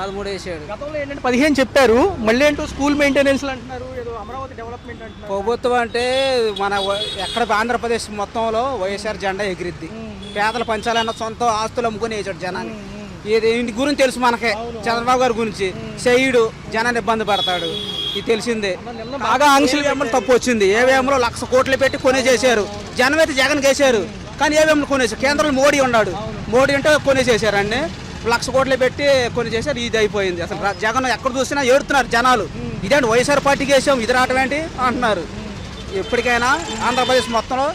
13 వేసాడు. గతంలో ఏంటంటే 15 చెప్పారు, మళ్ళీ ఏంటో స్కూల్ మెయింటెనెన్స్ అంటున్నారు, ఏదో అమరావతి డెవలప్మెంట్ అంటున్నారు. ప్రభుత్వం అంటే మన ఎక్కడ ఆంధ్రప్రదేశ్ మొత్తంలో వైఎస్ఆర్ జెండా ఎగిరిద్ది. పేదల పంచాలన్న సొంత ఆస్తులు అమ్ముకుని వేసాడు జనాన్ని. ఇది ఇంటి గురించి తెలుసు మనకే, చంద్రబాబు గారి గురించి చేయడు, జనాన్ని ఇబ్బంది పడతాడు, ఇది తెలిసిందే. బాగా ఆంక్షలు వేయమని తప్పు వచ్చింది. ఏవేమో 1,00,000 కోట్లు పెట్టి కొనేసేసారు. జనం అయితే జగన్ వేసారు, కానీ ఏవేమో కొనేసారు. కేంద్రంలో మోడీ ఉన్నాడు, మోడీ అంటే కొనేసేసారు అన్నీ. 1,00,000 కోట్లు పెట్టి కొని చేశారు. ఇది అయిపోయింది. అసలు జగన్ ఎక్కడ చూసినా ఏడుతున్నారు జనాలు. ఇదేంటి వైఎస్ఆర్ పార్టీకి వేసాం, ఇది రావటం ఏంటి అంటున్నారు. ఎప్పటికైనా ఆంధ్రప్రదేశ్ మొత్తంలో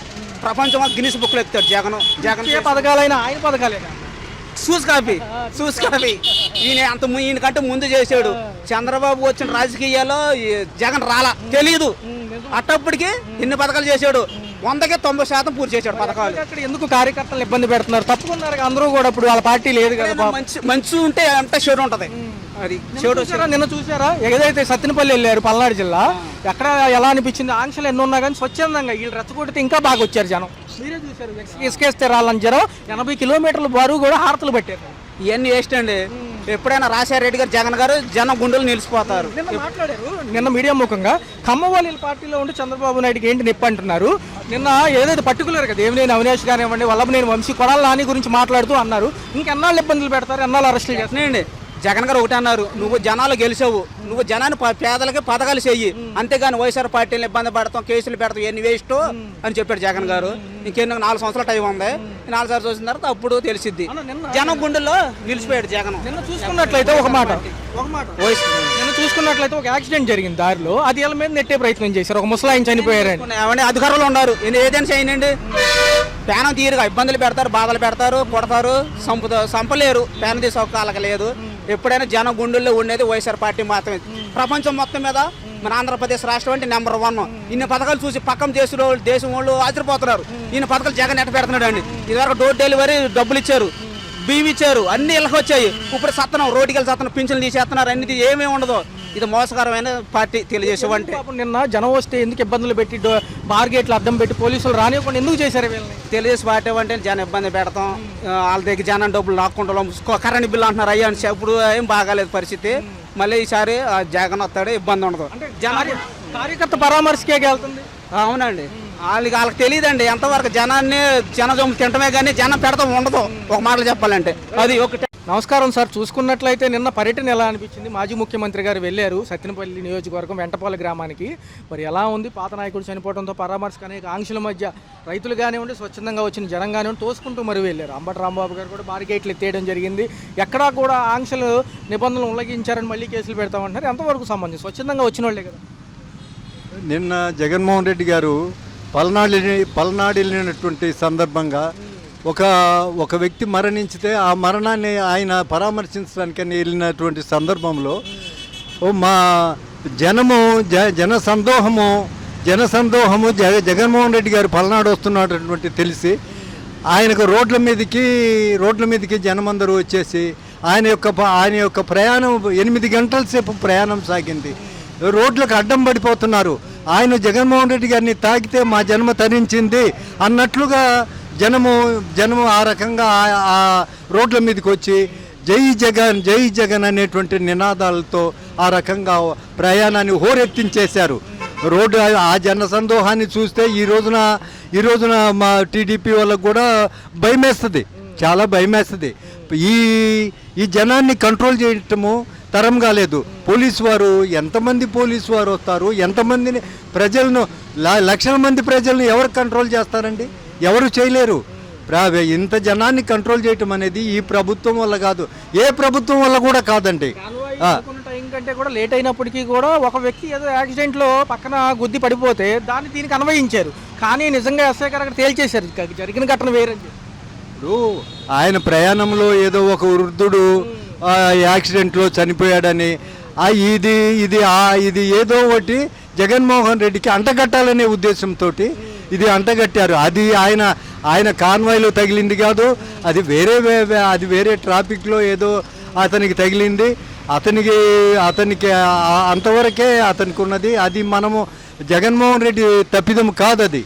ప్రపంచం గిన్నిస్ బుక్లు ఎక్కుతాడు జగన్. జగన్ ఏ పథకాలైనా ఆయన పథకాలేనా? చూసి కాపీ ఈయనకంటే ముందు చేశాడు. చంద్రబాబు వచ్చిన రాజకీయాల్లో జగన్ రాలా తెలియదు. అట్టప్పటికి ఎన్ని పథకాలు చేశాడు, 100కి 90% పూర్తి చేశాడు పథకాలు. అక్కడ ఎందుకు కార్యకర్తలు ఇబ్బంది పెడుతున్నారు? తప్పుకున్నారు అందరూ కూడా. ఇప్పుడు వాళ్ళ పార్టీ లేదు కదా. మంచి ఉంటే అంటే చెడు ఉంటది. అది చెడు. నిన్న చూసారా, ఏదైతే సత్తెనపల్లి వెళ్ళారు పల్నాడు జిల్లా, ఎక్కడ ఎలా అనిపించింది? ఆంక్షలు ఎన్ని ఉన్నా కానీ స్వచ్ఛందంగా వీళ్ళు రెచ్చగొడితే ఇంకా బాగా వచ్చారు జనం. మీరే చూసారు, ఇసుకేస్తే రాళ్ళని జనం 80 కిలోమీటర్ల బరువు కూడా హారతలు పెట్టారు. ఇవన్నీ వేస్ట్ అండి. ఎప్పుడైనా రాజశేఖర గారు జగన్ గారు జనం గుండెలు నిలిచిపోతారు. మాట్లాడారు నిన్న మీడియా ముఖంగా. ఖమ్మవాళ్ళ పార్టీలో ఉండి చంద్రబాబు నాయుడుకి ఏంటి నొప్పి అంటున్నారు. నిన్న ఏదైతే పర్టికులర్ కదా దేవినేని అవినాష్ కానివ్వండి, వల్లభనేని వంశీ, కొడాల నాని గురించి మాట్లాడుతూ అన్నారు, ఇంకెన్నాళ్ళు ఇబ్బందులు పెడతారు, ఎన్నాళ్ళు అరెస్టులు చేస్తున్నాయండి. జగన్ గారు ఒకటి అన్నారు, నువ్వు జనాలు గెలిచావు, నువ్వు జనాన్ని పేదలకి పథకాలు చెయ్యి, అంతేగాని వైఎస్ఆర్ పార్టీని ఇబ్బంది పడతాం, కేసులు పెడతాం, ఎన్ని వేస్ట్ అని చెప్పాడు జగన్ గారు. ఇంకెన్ని 4 సంవత్సరాల టైం ఉంది. 4 సార్లు చూసిన తర్వాత అప్పుడు తెలిసిద్ది. జనం గుండెల్లో నిలిచిపోయాడు జగన్. నిన్న చూసుకున్నట్లయితే ఒక యాక్సిడెంట్ జరిగింది దారిలో, అది వీళ్ళ మీద నెట్టే ప్రయత్నం చేశారు. ఒక ముసలాయన చనిపోయారని. అధికారులు ఉన్నారు, ఏదైనా చేయనండి. పేనం తీరుగా ఇబ్బందులు పెడతారు, బాధలు పెడతారు, కొడతారు, సంపలేరు. పేనం తీసే ఒక్క లేదు. ఎప్పుడైనా జనం గుండెల్లో ఉండేది వైఎస్ఆర్ పార్టీ మాత్రమే. ప్రపంచం మొత్తం మీద మన ఆంధ్రప్రదేశ్ రాష్ట్రం అంటే నెంబర్ 1. ఇన్ని పథకాలు చూసి పక్కన దేశం వాళ్ళు ఆశ్చర్యపోతున్నారు. ఈయన పథకాలు జగన్ ఎట్ట పెడుతున్నాడు అండి. ఇదివరకు డోర్ డెలివరీ డబ్బులు ఇచ్చారు, బియ్యం ఇచ్చారు, అన్ని ఇళ్ళకి వచ్చాయి. ఇప్పుడు సత్తనం రోడ్డుకెళ్ళి సత్తనం పింఛన్లు తీసేస్తున్నారు. అన్ని ఏమేమి ఉండదు. ఇది మోసకరమైన పార్టీ తెలియజేసేవంటే. నిన్న జనం వస్తే ఎందుకు ఇబ్బందులు పెట్టి బార్గేట్లు అడ్డం పెట్టి పోలీసులు రానివ్వకుండా ఎందుకు చేశారు వీళ్ళని? తెలియజేసి పార్టీ అంటే జనం ఇబ్బంది పెడతాం, వాళ్ళ దగ్గర జనం డబ్బులు లాక్కుంటాం, కరెంట్ బిల్లు అంటున్నారు. అయ్యా అని ఇప్పుడు ఏం బాగాలేదు పరిస్థితి. మళ్ళీ ఈసారి జగన్ వస్తాడు, ఇబ్బంది ఉండదు. కార్యకర్త పరామర్శకే వెళ్తుంది. అవునండి, వాళ్ళకి తెలియదండి ఎంతవరకు జనాన్ని జనం తింటమే కానీ జనం పెడతాం ఉండదు. ఒక మాటలు చెప్పాలంటే అది ఒకటి. నమస్కారం సార్. చూసుకున్నట్లయితే నిన్న పర్యటన ఎలా అనిపించింది? మాజీ ముఖ్యమంత్రి గారు వెళ్ళారు సత్తెనపల్లి నియోజకవర్గం వెంటపాలెం గ్రామానికి. మరి ఎలా ఉంది? పాత నాయకుడు చనిపోవడంతో పరామర్శకు అనేక ఆంక్షల మధ్య రైతులు కానివ్వండి, స్వచ్ఛందంగా వచ్చిన జనం కానివ్వండి తోసుకుంటూ మరి వెళ్ళారు. అంబటి రాంబాబు గారు కూడా బారికేట్లు ఎత్తేయడం జరిగింది. ఎక్కడా కూడా ఆంక్షలు నిబంధనలు ఉల్లంఘించారని మళ్ళీ కేసులు పెడతామంటారు. ఎంతవరకు సంబంధించి స్వచ్ఛందంగా వచ్చిన వాళ్ళే కదా. నిన్న జగన్మోహన్ రెడ్డి గారు పల్నాడు వెళ్ళినటువంటి సందర్భంగా ఒక వ్యక్తి మరణించితే ఆ మరణాన్ని ఆయన పరామర్శించడానికని వెళ్ళినటువంటి సందర్భంలో మా జనసందోహము జగన్మోహన్ రెడ్డి గారు పల్నాడు వస్తున్నటువంటి తెలిసి ఆయనకు రోడ్ల మీదకి జనమందరూ వచ్చేసి ఆయన యొక్క ప్రయాణం 8 గంటల సేపు ప్రయాణం సాగింది. రోడ్లకు అడ్డం పడిపోతున్నారు. ఆయన జగన్మోహన్ రెడ్డి గారిని తాకితే మా జన్మ తరించింది అన్నట్లుగా జనము ఆ రకంగా ఆ రోడ్ల మీదకి వచ్చి జై జగన్ అనేటువంటి నినాదాలతో ఆ రకంగా ప్రయాణాన్ని హోరెత్తించేశారు. రోడ్డు ఆ జన సందోహాన్ని చూస్తే ఈ రోజున మా టీడీపీ వాళ్ళకు కూడా భయమేస్తుంది, చాలా భయమేస్తుంది. ఈ జనాన్ని కంట్రోల్ చేయటము తరం కాలేదు. ఎంతమంది పోలీసు వారు వస్తారు, ఎంతమందిని ప్రజలను, లక్షల మంది ప్రజలను ఎవరు కంట్రోల్ చేస్తారండి? ఎవరు చేయలేరు. ఇంత జనాన్ని కంట్రోల్ చేయటం అనేది ఈ ప్రభుత్వం వల్ల కాదు, ఏ ప్రభుత్వం వల్ల కూడా కాదండి. టైం కంటే కూడా లేట్ అయినప్పటికీ కూడా ఒక వ్యక్తి ఏదో యాక్సిడెంట్లో పక్కన గుద్ది పడిపోతే దీనికి అన్వయించారు. కానీ నిజంగా ఎస్ఐ గారు అక్కడ తేల్చేశారు జరిగిన ఘటన వేరే. ఇప్పుడు ఆయన ప్రయాణంలో ఏదో ఒక వృద్ధుడు యాక్సిడెంట్లో చనిపోయాడని ఇది ఏదో ఒకటి జగన్మోహన్ రెడ్డికి అంటగట్టాలనే ఉద్దేశంతో ఇది అంటగట్టారు. అది ఆయన కాన్వాయ్లో తగిలింది కాదు, అది వేరే ట్రాఫిక్లో ఏదో అతనికి తగిలింది. అతనికి అంతవరకే అతనికి ఉన్నది. అది మనము జగన్మోహన్ రెడ్డి తప్పిదం కాదు అది.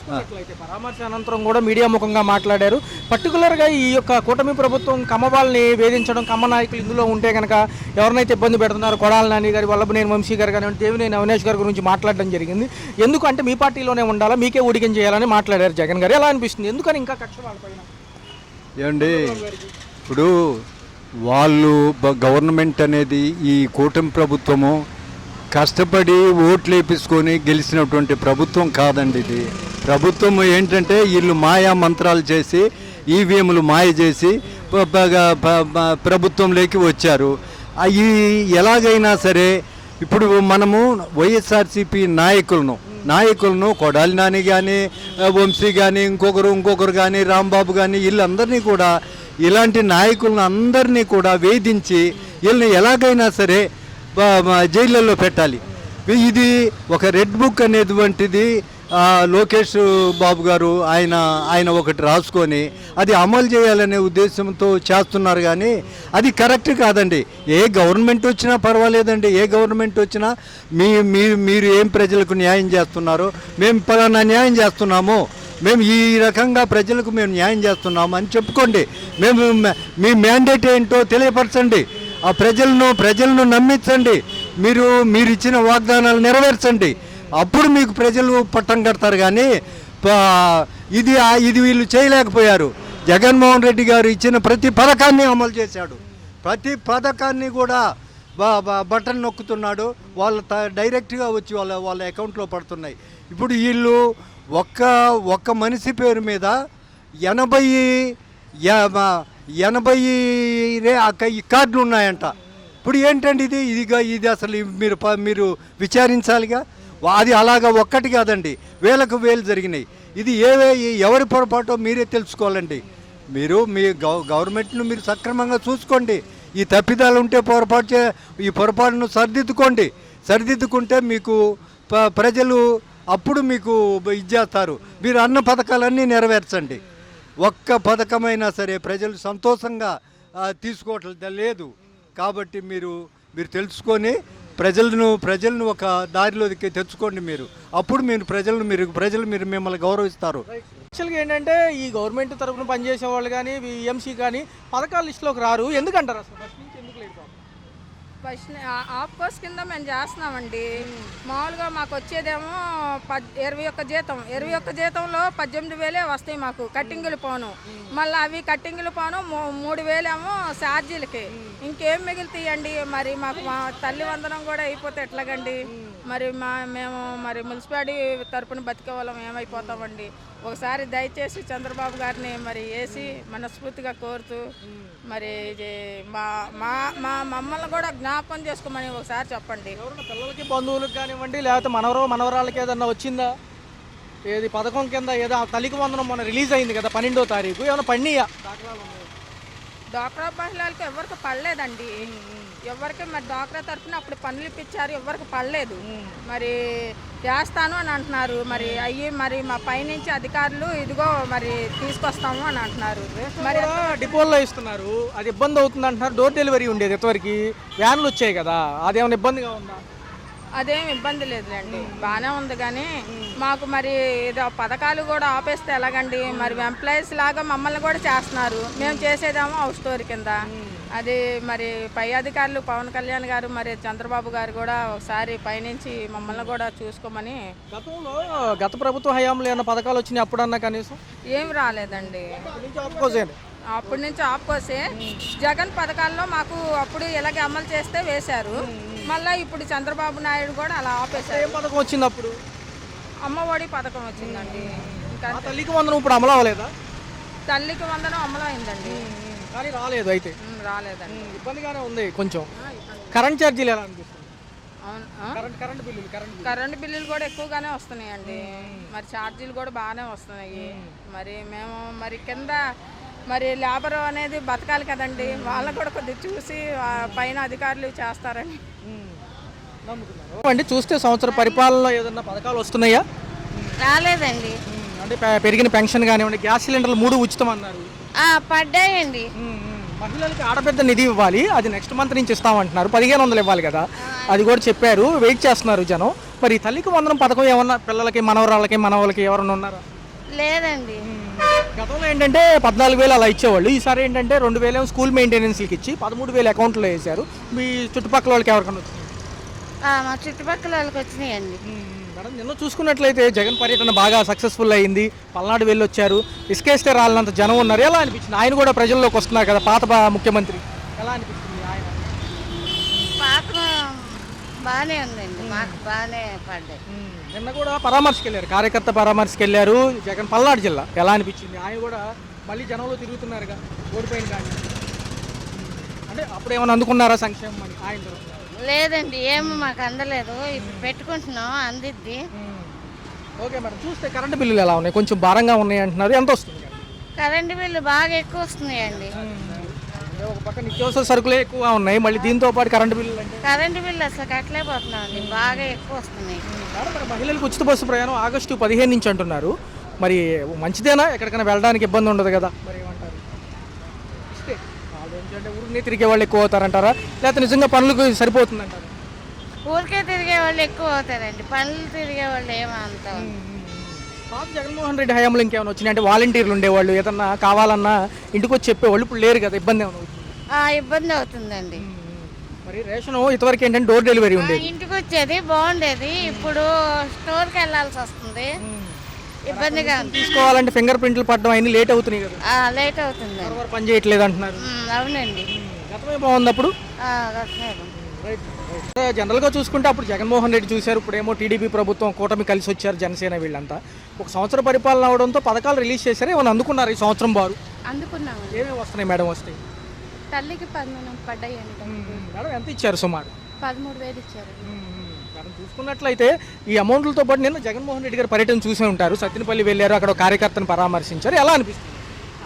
చూసుకున్నట్లయితే పరామర్శ అనంతరం కూడా మీడియా ముఖంగా మాట్లాడారు. పర్టికులర్గా ఈ యొక్క కూటమి ప్రభుత్వం కమ్మ వాళ్ళని వేధించడం, కమ్మ నాయకులు ఇందులో ఉంటే కనుక ఎవరినైతే ఇబ్బంది పెడుతున్నారో కొడాల నాని గారి, వల్లభనేని వంశీ గారు కానివ్వండి, దేవినేని అవినాష్ గారి గురించి మాట్లాడడం జరిగింది. ఎందుకంటే మీ పార్టీలోనే ఉండాలా, మీకే ఊడికం చేయాలని మాట్లాడారు జగన్ గారు. ఎలా అనిపిస్తుంది? ఎందుకని ఇంకా కక్ష వాళ్ళపైన? ఏమండి, ఇప్పుడు వాళ్ళు గవర్నమెంట్ అనేది ఈ కూటమి ప్రభుత్వము కష్టపడి ఓట్లు వేపించుకొని గెలిచినటువంటి ప్రభుత్వం కాదండి. ఇది ప్రభుత్వం ఏంటంటే వీళ్ళు మాయా మంత్రాలు చేసి ఈవీఎంలు మాయ చేసి ప్రభుత్వంలోకి వచ్చారు. అవి ఎలాగైనా సరే ఇప్పుడు మనము వైఎస్ఆర్సీపీ నాయకులను కొడాలి నాని కానీ, వంశీ కానీ, ఇంకొకరు కానీ, రాంబాబు కానీ, వీళ్ళందరినీ కూడా ఇలాంటి నాయకులను అందరినీ కూడా వేధించి వీళ్ళని ఎలాగైనా సరే జైళ్ళల్లో పెట్టాలి. ఇది ఒక రెడ్ బుక్ అనేటువంటిది లోకేష్ బాబు గారు ఆయన ఒకటి రాసుకొని అది అమలు చేయాలనే ఉద్దేశంతో చేస్తున్నారు. కానీ అది కరెక్ట్ కాదండి. ఏ గవర్నమెంట్ వచ్చినా పర్వాలేదండి. ఏ గవర్నమెంట్ వచ్చినా మీరు ఏం ప్రజలకు న్యాయం చేస్తున్నారో, మేము పలానా న్యాయం చేస్తున్నాము, మేము ఈ రకంగా ప్రజలకు మేము న్యాయం చేస్తున్నాము అని చెప్పుకోండి. మీ మ్యాండేట్ ఏంటో తెలియపరచండి. ఆ ప్రజలను నమ్మించండి. మీరు ఇచ్చిన వాగ్దానాలు నెరవేర్చండి. అప్పుడు మీకు ప్రజలు పట్టం కడతారు. కానీ ఇది వీళ్ళు చేయలేకపోయారు. జగన్మోహన్ రెడ్డి గారు ఇచ్చిన ప్రతి పథకాన్ని అమలు చేశాడు. ప్రతి పథకాన్ని కూడా బటన్ నొక్కుతున్నాడు. డైరెక్ట్గా వచ్చి వాళ్ళ అకౌంట్లో పడుతున్నాయి. ఇప్పుడు వీళ్ళు ఒక్క మనిషి పేరు మీద 80 కార్డులు ఉన్నాయంట. ఇప్పుడు ఏంటండి ఇది అసలు మీరు విచారించాలిగా. అది అలాగా ఒక్కటి కాదండి, వేలకు వేలు జరిగినాయి. ఇది ఎవరి పొరపాటో మీరే తెలుసుకోవాలండి. మీ గవర్నమెంట్ను మీరు సక్రమంగా చూసుకోండి. ఈ తప్పిదాలు ఉంటే ఈ పొరపాటును సరిదిద్దుకుంటే మీకు ప్రజలు అప్పుడు మీకు ఇచ్చేస్తారు. మీరు అన్న పథకాలన్నీ నెరవేర్చండి. ఒక్క పథకమైనా సరే ప్రజలు సంతోషంగా తీసుకోవట్లేదు లేదు. కాబట్టి మీరు తెలుసుకొని ప్రజలను ఒక దారిలోకి తెచ్చుకోండి. అప్పుడు ప్రజలు మిమ్మల్ని గౌరవిస్తారు. యాక్చువల్గా ఏంటంటే ఈ గవర్నమెంట్ తరఫున పనిచేసే వాళ్ళు కానీ, ఈఎంసీ కానీ పథకాల లిస్టులోకి రారు. ఎందుకంటారు అసలు? ఫస్ట్ నుంచి ఎందుకు లేదు? ఫస్ట్ ఆఫ్ కోర్స్ కింద మేము చేస్తున్నామండి. మామూలుగా మాకు వచ్చేదేమో 21 జీతం. 21 జీతంలో 18,000 వస్తాయి మాకు కట్టింగులు పోను. మళ్ళీ అవి కట్టింగులు పోను 3,000 ఏమో ఛార్జీలకి. ఇంకేం మిగులుతాయండి? మరి మాకు మా తల్లి వందనం కూడా అయిపోతే ఎట్లాగండి? మేము మున్సిపాలిటీ తరపున బతికే వాళ్ళం ఏమైపోతామండి? ఒకసారి దయచేసి చంద్రబాబు గారిని వేసి మనస్ఫూర్తిగా కోరుతూ మమ్మల్ని కూడా జ్ఞాపకం చేసుకోమని ఒకసారి చెప్పండి. పిల్లలకి, బంధువులకు కానివ్వండి, లేకపోతే మనవరాళ్ళకి ఏదన్నా వచ్చిందా? ఏది పథకం కింద ఏదో తల్లికి వందనం మొన్న రిలీజ్ అయింది కదా 12వ తారీఖు, ఏమైనా పడినాయా? డాక్రా మహిళలకు ఎవరికి పడలేదండి. ఎవరికి డాక్రా తరఫున అప్పుడు పనులు ఇప్పించారు, ఎవరికి పడలేదు. చేస్తాను అని అంటున్నారు. మా పైనుంచి అధికారులు ఇదిగో తీసుకొస్తాము అని అంటున్నారు. డిపోల్లో ఇస్తున్నారు, అది ఇబ్బంది అవుతుంది అంటున్నారు. డోర్ డెలివరీ ఉండేది ఇంతవరకు, వ్యాన్లు వచ్చాయి కదా, అదేమైనా ఇబ్బందిగా ఉందా? అదేం ఇబ్బంది లేదులేండి, బాగానే ఉంది. కానీ మాకు ఏదో పథకాలు కూడా ఆపేస్తే ఎలాగండి? ఎంప్లాయీస్ లాగా మమ్మల్ని కూడా చేస్తున్నారు. మేము చేసేదేమో హౌస్ స్టోర్ కింద. అది పై అధికారులు పవన్ కళ్యాణ్ గారు చంద్రబాబు గారు కూడా ఒకసారి పైనుంచి మమ్మల్ని కూడా చూసుకోమని. గత ప్రభుత్వ హయాంలో ఏమైనా పథకాలు వచ్చినాయి అప్పుడన్నా? కనీసం ఏం రాలేదండి. అప్పటి నుంచి ఆపుకోసే జగన్ పథకాల్లో మాకు అప్పుడు ఇలాగే అమలు చేస్తే వేశారు. మళ్ళీ ఇప్పుడు చంద్రబాబు నాయుడు కూడా అలా ఆపేశారు. ఏం పథకం వచ్చింది అప్పుడు? అమ్మఒడి పథకం వచ్చిందండి. ఇంకా తల్లికి వందనం ఇప్పుడు అమలు అవ్వలేదా? తల్లికి వందనం అమలు అయిందండి, కానీ రాలేదు. అయితే రాలేదండి, ఇబ్బందిగానే ఉంది కొంచెం. కరెంట్ ఛార్జీలు ఎలా అనిపిస్తుంది? కరెంట్ బిల్లులు కూడా ఎక్కువగానే వస్తున్నాయండి. ఛార్జీలు కూడా బాగానే వస్తున్నాయి. మేము కింద లేబర్ అనేది బతకాలి కదండి, వాళ్ళని కూడా కొద్దిగా చూసి పైన అధికారులు చేస్తారని అండి. చూస్తే సంవత్సరం పరిపాలనలో ఏదన్నా పథకాలు వస్తున్నాయా? రాలేదండి. అంటే పెరిగిన పెన్షన్ కానివ్వండి, గ్యాస్ సిలిండర్లు 3 ఉచితం అన్నారు. పడ్డాయండి. మహిళలకి ఆడపెద్ద నిధి ఇవ్వాలి, అది నెక్స్ట్ మంత్ నుంచి ఇస్తామంటున్నారు. 1,500 ఇవ్వాలి కదా, అది కూడా చెప్పారు. వెయిట్ చేస్తున్నారు జనం. తల్లికి వందనం పథకం ఏమన్నా పిల్లలకి, మనవరాళ్ళకి, మనవాళ్ళకి ఎవరన్నా ఉన్నారా? లేదండి. గతంలో ఏంటంటే 14,000 అలా ఇచ్చేవాళ్ళు, ఈసారి ఏంటంటే 2,000 స్కూల్ మెయింటెనెన్స్కి ఇచ్చి 13,000 అకౌంట్లో వేశారు. మీ చుట్టుపక్కల వాళ్ళకి ఎవరికైనా వచ్చింది? మా చుట్టుపక్కల వాళ్ళకి వచ్చినాయండి. మేడం, నిన్న చూసుకున్నట్లయితే జగన్ పర్యటన బాగా సక్సెస్ఫుల్ అయింది. పల్నాడు వెళ్ళి వచ్చారు, ఇసుకేస్తే రాలినంత జనం ఉన్నారు. ఎలా అనిపించింది? ఆయన కూడా ప్రజల్లోకి వస్తున్నారు కదా, పాత ముఖ్యమంత్రి. ఎలా అనిపిస్తుంది ఆయన? పాత బాగానే ఉందండి, మాకు బాగానే పడ్డాయి. నిన్న కూడా పరామర్శకి వెళ్ళారు, కార్యకర్త పరామర్శకి వెళ్ళారు జగన్ పల్నాడు జిల్లా. ఎలా అనిపించింది? ఆయన కూడా మళ్ళీ జనంలో తిరుగుతున్నారుగా, ఓడిపోయిన కానీ. అంటే అప్పుడు ఏమైనా అందుకున్నారా సంక్షేమం అని ఆయన తరఫున? లేదండి, ఏమో మాకు అందలేదు. ఇప్పుడు పెట్టుకుంటున్నాం, అందిద్ది. ఓకే మేడం, చూస్తే కరెంటు బిల్లులు ఎలా ఉన్నాయి? కొంచెం భారంగా ఉన్నాయి అంటున్నారు. ఎంత వస్తుంది? కరెంటు బిల్లు బాగా ఎక్కువ వస్తున్నాయండి. ఒక పక్క నిత్యావసర సరుకులే ఎక్కువగా ఉన్నాయి, మళ్ళీ దీంతో పాటు కరెంటు బిల్లులు అంటే కరెంటు బిల్లు అసలు కట్టలేకపోతున్నాం అండి, బాగా ఎక్కువ వస్తున్నాయి. మరి మహిళలకు ఉచిత బస్సు ప్రయాణం ఆగస్టు 15 నుంచి అంటున్నారు. మరి మంచిదేనా? ఎక్కడికైనా వెళ్ళడానికి ఇబ్బంది ఉండదు కదా? మరి ఏమంటారు? ఇస్తే అంటే ఊరిని తిరిగే వాళ్ళు ఎక్కువ అవుతారంటారా, లేకపోతే నిజంగా పనులకు సరిపోతుందంటారా? ఊరికే తిరిగే వాళ్ళు ఎక్కువ అవుతారండి, పనులు తిరిగే వాళ్ళు ఏమంత. పాత జగన్మోహన్ రెడ్డి హయాంలో ఇంకేమైనా వచ్చినాయి అంటే వాలంటీర్లు ఉండేవాళ్ళు, ఏదన్నా కావాలన్నా ఇంటికి వచ్చి చెప్పేవాళ్ళు, ఇప్పుడు లేరు కదా, ఇబ్బంది ఏమైనా అవుతుంది? ఇబ్బంది అవుతుందండి. మరి రేషన్ ఇంతవరకు ఏంటంటే డోర్ డెలివరీ ఉండేది, ఇంటికి వచ్చేది బాగుండేది, ఇప్పుడు స్టోర్కి వెళ్ళాల్సి వస్తుంది, ఇబ్బందిగా ఉంది. తీసుకోవాలంటే ఫింగర్ ప్రింట్లు పడడం అయినా లేట్ అవుతున్నాయి కదా, లేట్ అవుతుంది. సర్వర్ పని చేయట్లేదు అంటున్నారు. అవునండి. గతమే బాగుంది అప్పుడు. గట్లేదు. జనరల్గా చూసుకుంటే అప్పుడు జగన్మోహన్ రెడ్డి చూశారు, ఇప్పుడేమో టీడీపీ ప్రభుత్వం కూటమి కలిసి వచ్చారు, జనసేన వీళ్ళంతా. ఒక సంవత్సరం పరిపాలన అవడంతో పథకాలు రిలీజ్ చేశారు, ఏమైనా అందుకున్నారు ఈ సంవత్సరం బారు? అందుకున్నాము. ఏమేమి వస్తున్నాయి మేడం? వస్తాయి. తల్లికి 10 పడ్డాయండి. మేడం ఎంత ఇచ్చారు సుమారు? 13,000 ఇచ్చారు. మనం చూసుకున్నట్లయితే ఈ అమౌంట్లతో పాటు నిన్న జగన్మోహన్ రెడ్డి గారు పర్యటన చూసే ఉంటారు, సత్తినపల్లి వెళ్ళారు, అక్కడ ఒక కార్యకర్తను పరామర్శించారు. ఎలా అనిపిస్తుంది?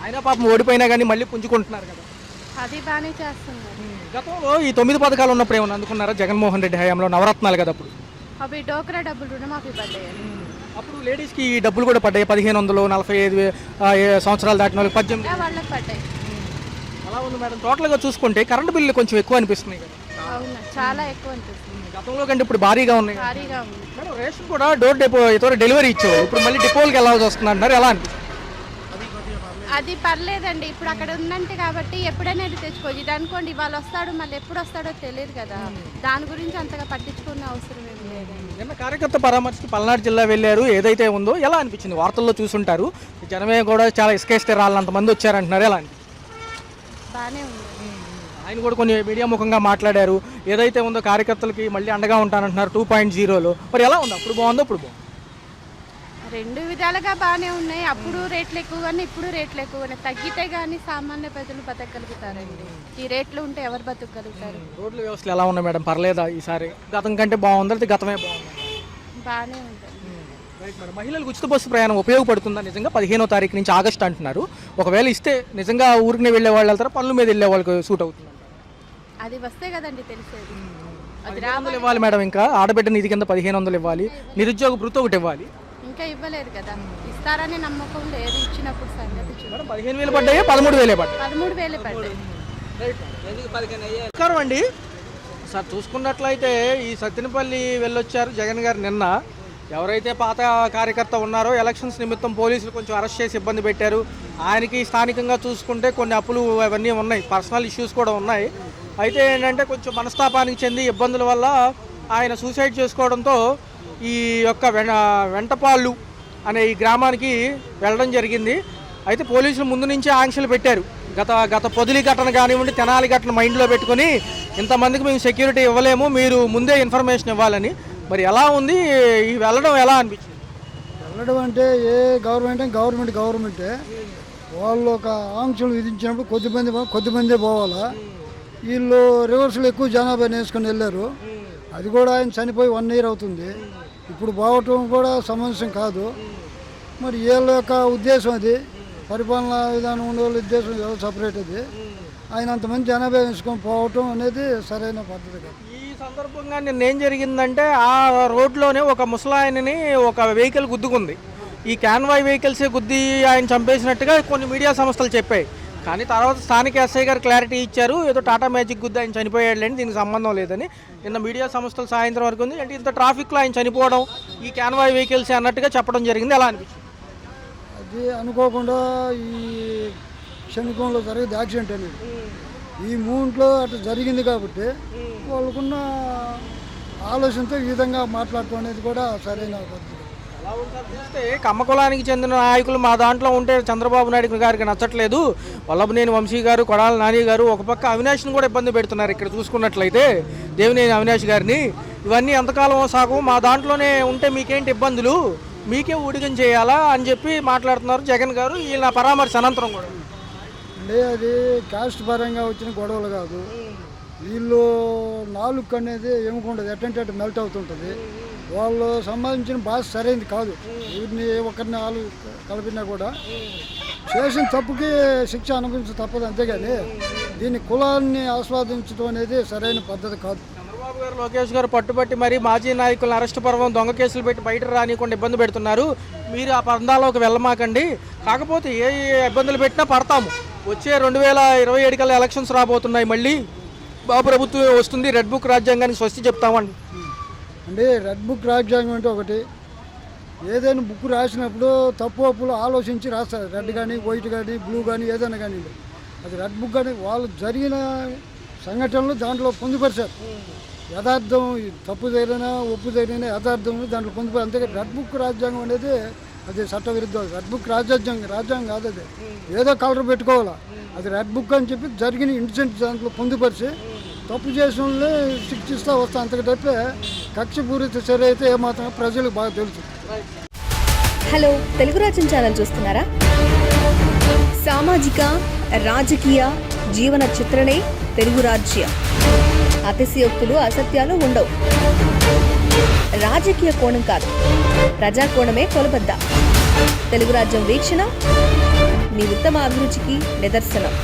ఆయన పాపం ఓడిపోయినా కానీ మళ్ళీ పుంజుకుంటున్నారు కదా. అది బాగానే చేస్తున్నారు. గతంలో ఈ 9 పథకాలు ఉన్నప్పుడు ఏమైనా అందుకున్నారా జగన్మోహన్ రెడ్డి హయాంలో? నవరత్నాలు కదా అప్పుడు. అవి డోక్రా డబ్బులు రుణమాఫీ పడ్డాయండి. అప్పుడు లేడీస్కి ఈ డబ్బులు కూడా పడ్డాయి, 1500, 45 సంవత్సరాలు దాటిన వాళ్ళకి 18. వాళ్ళకి పడ్డాయి. అలా ఉంది మేడం. టోటల్గా చూసుకుంటే కరెంటు బిల్లు కొంచెం ఎక్కువ అనిపిస్తున్నాయి కదా. అవునా, చాలా ఎక్కువ అనిపిస్తుంది. గతంలో కంటే ఇప్పుడు భారీగా ఉన్నాయి. భారీగా ఉంది. మేడం, రేషన్ కూడా డోర్ డెలివరీ ఇచ్చేవాళ్ళు, ఇప్పుడు మళ్ళీ డిపోలకి వెళ్ళాల్సి వస్తుంది అంటున్నారు. ఎలా అనిపిస్తుంది? అది పర్లేదండి, ఇప్పుడు అక్కడ ఉందంటే కాబట్టి ఎప్పుడైనా ఇది తెచ్చుకోవచ్చు. ఇది అనుకోండి ఇవాళ వస్తాడు, మళ్ళీ ఎప్పుడు వస్తాడో తెలియదు కదా, దాని గురించి అంతగా పట్టించుకునే అవసరం ఏమి లేదండి. నిన్న కార్యకర్త పరామర్శకి పల్నాడు జిల్లా వెళ్ళారు, ఏదైతే ఉందో ఎలా అనిపించింది? వార్తల్లో చూసుంటారు, జనమే కూడా చాలా ఇసుకేస్తే రాళ్ళంతమంది వచ్చారంటున్నారు. ఎలా అనిపించింది? బాగానే ఉంది. ఆయన కూడా కొన్ని మీడియా ముఖంగా మాట్లాడారు, ఏదైతే ఉందో కార్యకర్తలకి మళ్ళీ అండగా ఉంటానంటున్నారు 2.0లో. మరి ఎలా ఉంది? అప్పుడు బాగుందో ఇప్పుడు బాగుంది? రెండు విధాలుగా బాగానే ఉన్నాయి. అప్పుడు రేట్లు ఎక్కువగానే, ఇప్పుడు రేట్లు ఎక్కువగానే. తగ్గితే కానీ సామాన్య ప్రజలు బతకగలుగుతారండి. ఈ రేట్లు ఉంటే ఎవరు బతకగలుగుతారు? రోడ్ల వ్యవస్థలు ఎలా ఉన్నాయి మేడం? పర్లేదా ఈసారి? గతం కంటే బాగుందా, లేకపోతే గతమే బాగుందా? బాగానే ఉంటుంది. Right madam. మహిళలకు ఉచిత బస్సు ప్రయాణం ఉపయోగపడుతుందా నిజంగా? 15వ తారీఖు నుంచి ఆగస్టు అంటున్నారు. ఒకవేళ ఇస్తే నిజంగా ఊరికి వెళ్ళే వాళ్ళు వెళ్తారా, పనుల మీద వెళ్ళే వాళ్ళకి సూట్ అవుతుంది? అది వస్తే కదండి తెలిసేది. అది 1500 ఇవ్వాలి మేడం, ఇంకా ఆడబిడ్డ నిధి కింద 1500 ఇవ్వాలి, నిరుద్యోగ భృతి ఒకటి ఇవ్వాలి. ఇంకా ఇవ్వలేదు కదా, ఇస్తారనే నమ్మకం లేదు. ఇచ్చినప్పుడు సంగతి మేడం 15,000 పడ్డాయి, 13,000 పడ్డాయి. 13,000 పడ్డాయి. నమస్కారం అండి సార్. చూసుకున్నట్లయితే ఈ సత్తినపల్లి వెళ్ళొచ్చారు జగన్ గారు నిన్న. ఎవరైతే పాత కార్యకర్త ఉన్నారో ఎలక్షన్స్ నిమిత్తం పోలీసులు కొంచెం అరెస్ట్ చేసి ఇబ్బంది పెట్టారు. ఆయనకి స్థానికంగా చూసుకుంటే కొన్ని అప్పులు అవన్నీ ఉన్నాయి, పర్సనల్ ఇష్యూస్ కూడా ఉన్నాయి. అయితే ఏంటంటే కొంచెం మనస్తాపానికి చెంది ఇబ్బందుల వల్ల ఆయన సూసైడ్ చేసుకోవడంతో ఈ యొక్క వెంటపాళ్ళు అనే ఈ గ్రామానికి వెళ్ళడం జరిగింది. అయితే పోలీసులు ముందు నుంచే ఆంక్షలు పెట్టారు. గత పొదిలి ఘటన కానివ్వండి, తెనాలి ఘటన మైండ్లో పెట్టుకొని ఇంతమందికి మేము సెక్యూరిటీ ఇవ్వలేము, మీరు ముందే ఇన్ఫర్మేషన్ ఇవ్వాలని. మరి ఎలా ఉంది ఈ వెళ్ళడం? ఎలా అనిపించింది? వెళ్ళడం అంటే ఏ గవర్నమెంటే వాళ్ళు ఒక ఆంక్షలు విధించినప్పుడు కొద్దిమందే పోవాలా. వీళ్ళు రివర్స్లో ఎక్కువ జనాభా వేసుకొని వెళ్ళారు. అది కూడా ఆయన చనిపోయి 1 year అవుతుంది. ఇప్పుడు పోవటం కూడా సమస్య కాదు. మరి వీళ్ళ యొక్క ఉద్దేశం అది, పరిపాలనా విధానం ఉండే వాళ్ళ ఉద్దేశం సపరేట్ అది. ఆయన అంతమంది జనాభా వేసుకొని పోవటం అనేది సరైన పద్ధతి కాదు. ఈ సందర్భంగా నిన్న ఏం జరిగిందంటే ఆ రోడ్లోనే ఒక ముసలాయనని ఒక వెహికల్ గుద్దుకుంది. ఈ క్యాన్వాయ్ వెహికల్సే గుద్ది ఆయన చంపేసినట్టుగా కొన్ని మీడియా సంస్థలు చెప్పాయి. కానీ తర్వాత స్థానిక ఎస్ఐ గారు క్లారిటీ ఇచ్చారు, ఏదో టాటా మ్యాజిక్ గుద్ది ఆయన చనిపోయాడులేని, దీనికి సంబంధం లేదని. నిన్న మీడియా సంస్థలు సాయంత్రం వరకు ఉంది అంటే ఇంత ట్రాఫిక్లో ఆయన చనిపోవడం ఈ క్యాన్వాయ్ వెహికల్స్ అన్నట్టుగా చెప్పడం జరిగింది. ఎలా అనిపించింది? అది అనుకోకుండా ఈ క్షణికంలో జరిగేది యాక్సిడెంట్ అనేది. ఈ మూమెంట్లో అట్లా జరిగింది కాబట్టి వాళ్ళకున్న ఆలోచనతో ఈ విధంగా మాట్లాడటం అనేది కూడా సరైన పద్ధతి. అలా ఉంటారు చూస్తే కమ్మ కులానికి చెందిన నాయకులు మా దాంట్లో ఉంటే చంద్రబాబు నాయుడు గారికి నచ్చట్లేదు, వల్లభనేని వంశీ గారు, కొడాల నాని గారు, ఒక పక్క అవినాష్ని కూడా ఇబ్బంది పెడుతున్నారు. ఇక్కడ చూసుకున్నట్లయితే దేవినేని అవినాష్ గారిని, ఇవన్నీ ఎంతకాలం సాగు, మా దాంట్లోనే ఉంటే మీకేంటి ఇబ్బందులు, మీకే ఊడిగం చేయాలా అని చెప్పి మాట్లాడుతున్నారు జగన్ గారు. వీళ్ళ పరామర్శ అనంతరం కూడా అంటే అది క్యాస్ట్ పరంగా వచ్చిన గొడవలు కాదు. వీళ్ళు నాలుగు అనేది ఏముకుంటుంది, ఎట్టంటే అటు మెల్ట్ అవుతుంటుంది. వాళ్ళు సంబంధించిన భాష సరైనది కాదు. వీరిని ఒకరిని వాళ్ళు కలిపినా కూడా చేసిన తప్పుకి శిక్ష అనుభవించడం తప్పదు, అంతేగాని దీన్ని కులాన్ని ఆస్వాదించడం అనేది సరైన పద్ధతి కాదు. చంద్రబాబు గారు, లోకేష్ గారు పట్టుబట్టి మరి మాజీ నాయకులను అరెస్ట్ పర్వం, దొంగ కేసులు పెట్టి బయట రానికుండా ఇబ్బంది పెడుతున్నారు. మీరు ఆ పందాలోకి వెళ్ళమాకండి, కాకపోతే ఏ ఇబ్బందులు పెట్టినా పడతాము. వచ్చే 2027 కల్లా ఎలక్షన్స్ రాబోతున్నాయి, మళ్ళీ బాబు ప్రభుత్వం వస్తుంది, రెడ్ బుక్ రాజ్యాంగానికి స్వస్తి చెప్తామండి. అంటే రెడ్ బుక్ రాజ్యాంగం అంటే ఒకటి, ఏదైనా బుక్ రాసినప్పుడు తప్పు అప్పులు ఆలోచించి రాస్తారు. రెడ్ కానీ, వైట్ కానీ, బ్లూ కానీ, ఏదైనా కానీ. అది రెడ్ బుక్ కానీ వాళ్ళు జరిగిన సంఘటనలు దాంట్లో పొందుపరిచారు. యథార్థం, తప్పు జరిగినా ఒప్పు జరిగినా యథార్థం దాంట్లో పొందుపరి. అంతేకాదు రెడ్ బుక్ రాజ్యాంగం అనేది అది చట్టవిరుద్ధం. రెడ్ బుక్ రాజ్యాంగం కాదు, అది ఏదో కలర్ పెట్టుకోవాలా. అది రెడ్ బుక్ అని చెప్పి జరిగిన ఇన్సిడెంట్ దాంట్లో పొందుపరిచి తప్పు చేసిన శిక్షిస్తూ వస్తా. అంతకు తప్పే కక్షపూరిత చర్య అయితే ఏమాత్రం ప్రజలకు బాగా తెలుసు. హలో, తెలుగు రాజ్యం ఛానల్ చూస్తున్నారా? సామాజిక, రాజకీయ, జీవన చిత్రణే తెలుగు రాజ్యం. అతిశయోక్తులు, అసత్యాలు ఉండవు. రాజకీయ కోణం కాదు, ప్రజా కోణమే కొలబద్ద. తెలుగు రాజ్యం వీక్షణ మీ ఉత్తమ అభిరుచికి నిదర్శనం.